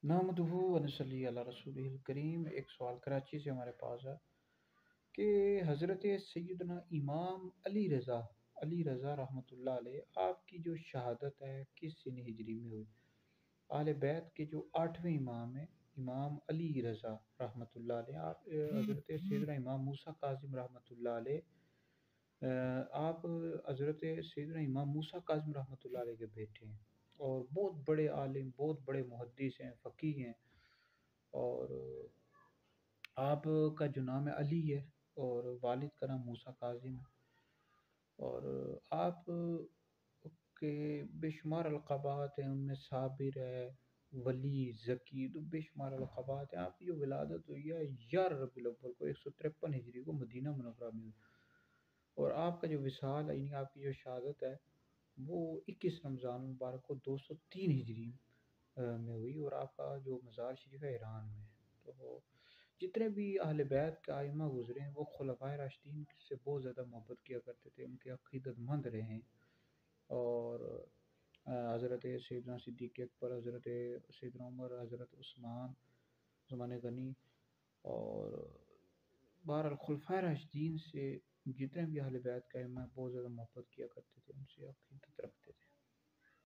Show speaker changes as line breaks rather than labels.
نحمدہ و نصلی علی رسولہ الکریم۔ ایک سوال کراچی سے ہمارے پاس ہے کہ حضرت سیدنا امام علی رضا رحمۃ اللہ علیہ، آپ کی جو شہادت ہے کس سن ہجری میں ہوئی؟ اہل بیت کے جو آٹھویں امام ہیں، امام علی رضا رحمۃ اللہ علیہ، آپ حضرت سیدنا امام موسیٰ کاظم رحمۃ اللہ علیہ، آپ حضرت سیدنا امام موسیٰ کاظم رحمۃ اللہ علیہ کے بیٹے ہیں، اور بہت بڑے عالم، بہت بڑے محدث ہیں، فقیہ ہیں، اور آپ کا جو نام ہے علی ہے، اور والد کا نام موسیٰ کاظم ہے، اور آپ کے بے شمار القابات ہیں، ان میں صابر ہے، ولی، ذکی، تو بے شمار القابات ہیں۔ آپ کی جو ولادت ہوئی ہے 11 ربیع الاول کو 153 ہجری کو مدینہ منورہ میں ہوئی، اور آپ کا جو وصال ہے، یعنی آپ کی جو شہادت ہے، وہ 21 رمضان مبارک کو 203 ہجری میں ہوئی، اور آپ کا جو مزار شریف ہے ایران میں ہے۔ تو جتنے بھی اہل بیت کے ائمہ گزرے ہیں، وہ خلفائے راشدین سے بہت زیادہ محبت کیا کرتے تھے، ان کے عقیدت مند رہے ہیں، اور حضرت سیدنا صدیق اکبر، حضرت سیدنا عمر، حضرت عثمان، عثمان غنی، اور بہرحال خلفائے راشدین سے جتنے بھی اہل بیت کے ائمہ ہیں، بہت زیادہ محبت کیا کرتے تھے، ان سے عقیدت رکھتے تھے۔